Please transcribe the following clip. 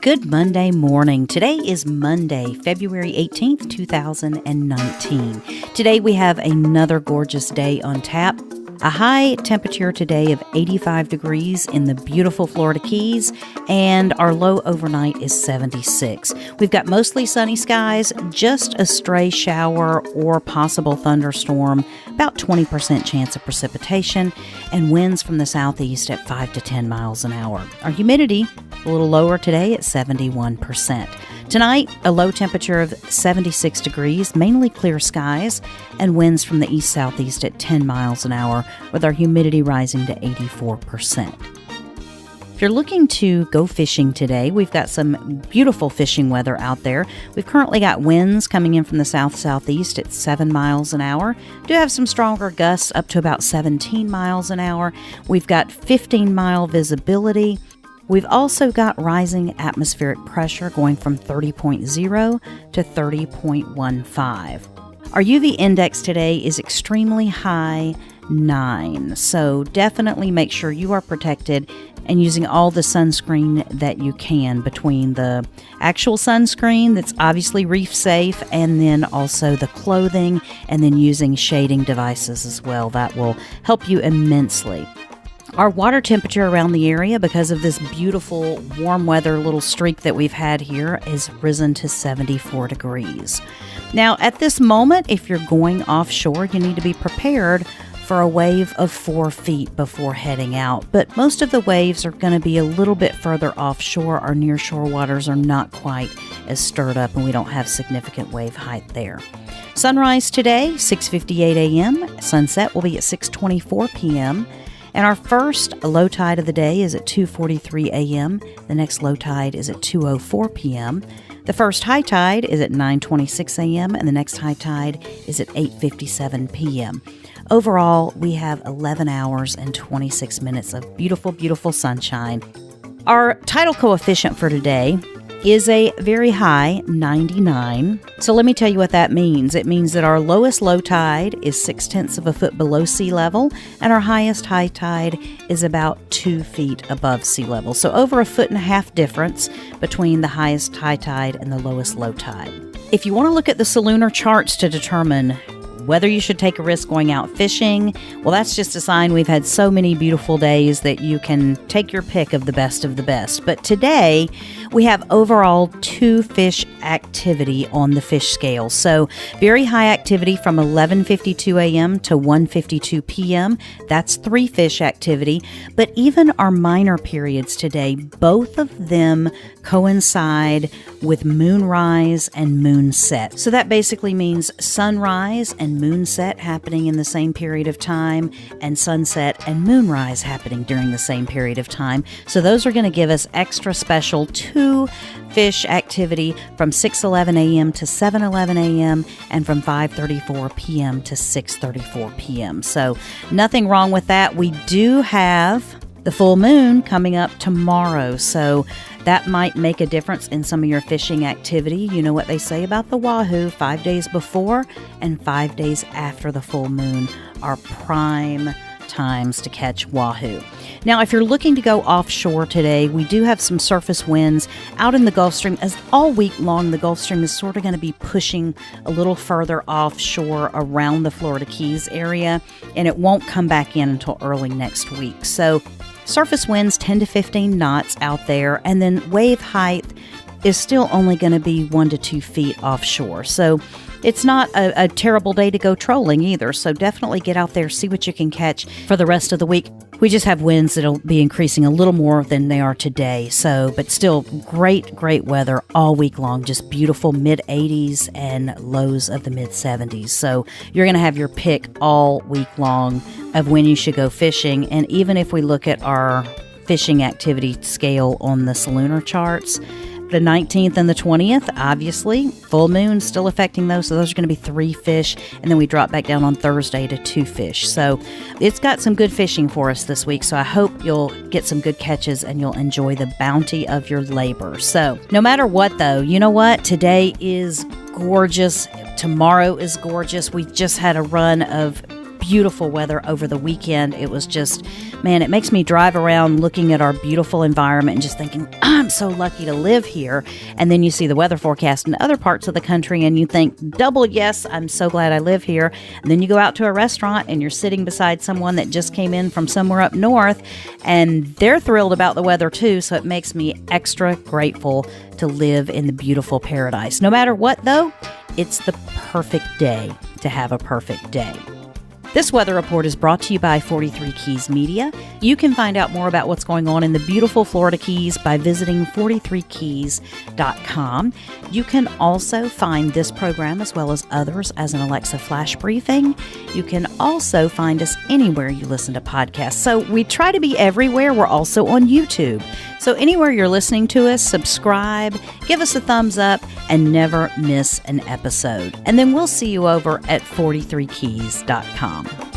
Good Monday morning. Today is Monday, February 18th, 2019. Today we have another gorgeous day on tap. A high temperature today of 85 degrees in the beautiful Florida Keys, and our low overnight is 76. We've got mostly sunny skies, just a stray shower or possible thunderstorm, about 20% chance of precipitation, and winds from the southeast at 5 to 10 miles an hour. Our humidity a little lower today at 71%. Tonight, a low temperature of 76 degrees, mainly clear skies, and winds from the east-southeast at 10 miles an hour, with our humidity rising to 84%. If you're looking to go fishing today, we've got some beautiful fishing weather out there. We've currently got winds coming in from the south-southeast at 7 miles an hour. Do have some stronger gusts up to about 17 miles an hour. We've got 15-mile visibility. We've also got rising atmospheric pressure going from 30.0 to 30.15. Our UV index today is extremely high, 9. So definitely make sure you are protected and using all the sunscreen that you can, between the actual sunscreen that's obviously reef safe and then also the clothing, and then using shading devices as well. That will help you immensely. Our water temperature around the area, because of this beautiful warm weather little streak that we've had here, is risen to 74 degrees. Now, at this moment, if you're going offshore, you need to be prepared for a wave of 4 feet before heading out. But most of the waves are going to be a little bit further offshore. Our nearshore waters are not quite as stirred up, and we don't have significant wave height there. Sunrise today, 6:58 a.m. Sunset will be at 6:24 p.m. And our first low tide of the day is at 2:43 a.m. The next low tide is at 2:04 p.m. The first high tide is at 9:26 a.m. and the next high tide is at 8:57 p.m. Overall, we have 11 hours and 26 minutes of beautiful, beautiful sunshine. Our tidal coefficient for today is a very high 99. So let me tell you what that means. It means that our lowest low tide is 0.6 of a foot below sea level, and our highest high tide is about 2 feet above sea level. So over 1.5 feet difference between the highest high tide and the lowest low tide. If you want to look at the solunar charts to determine whether you should take a risk going out fishing, well, that's just a sign we've had so many beautiful days that you can take your pick of the best of the best. But today, we have overall 2 fish activity on the fish scale. So very high activity from 11:52 a.m. to 1:52 p.m. That's 3 fish activity. But even our minor periods today, both of them coincide with moonrise and moonset. So that basically means sunrise and moonset happening in the same period of time, and sunset and moonrise happening during the same period of time. So those are going to give us extra special 2 fish activity from 6:11 a.m. to 7:11 a.m. and from 5:34 p.m. to 6:34 p.m. So nothing wrong with that. We do have the full moon coming up tomorrow, so that might make a difference in some of your fishing activity. You know what they say about the Wahoo: 5 days before and 5 days after the full moon are prime times to catch Wahoo. Now, if you're looking to go offshore today, we do have some surface winds out in the Gulf Stream. As all week long, the Gulf Stream is sort of going to be pushing a little further offshore around the Florida Keys area, and it won't come back in until early next week. So surface winds 10 to 15 knots out there, and then wave height is still only going to be 1 to 2 feet offshore. So it's not a terrible day to go trolling either. So definitely get out there, see what you can catch for the rest of the week. We just have winds that'll be increasing a little more than they are today. So, but still great, great weather all week long. Just beautiful mid-80s and lows of the mid-70s. So you're going to have your pick all week long of when you should go fishing. And even if we look at our fishing activity scale on the solunar charts, the 19th and the 20th, obviously, full moon still affecting those. So those are going to be 3 fish. And then we drop back down on Thursday to 2 fish. So it's got some good fishing for us this week. So I hope you'll get some good catches and you'll enjoy the bounty of your labor. So no matter what, though, you know what? Today is gorgeous. Tomorrow is gorgeous. We just had a run of beautiful weather over the weekend. It was just, man, it makes me drive around looking at our beautiful environment and just thinking, I'm so lucky to live here. And then you see the weather forecast in other parts of the country and you think, double yes, I'm so glad I live here. And then you go out to a restaurant and you're sitting beside someone that just came in from somewhere up north and they're thrilled about the weather too. So it makes me extra grateful to live in the beautiful paradise. No matter what though, it's the perfect day to have a perfect day. This weather report is brought to you by 43 Keys Media. You can find out more about what's going on in the beautiful Florida Keys by visiting 43keys.com. You can also find this program as well as others as an Alexa flash briefing. You can also find us anywhere you listen to podcasts. So we try to be everywhere. We're also on YouTube. So anywhere you're listening to us, subscribe, give us a thumbs up, and never miss an episode. And then we'll see you over at 43keys.com.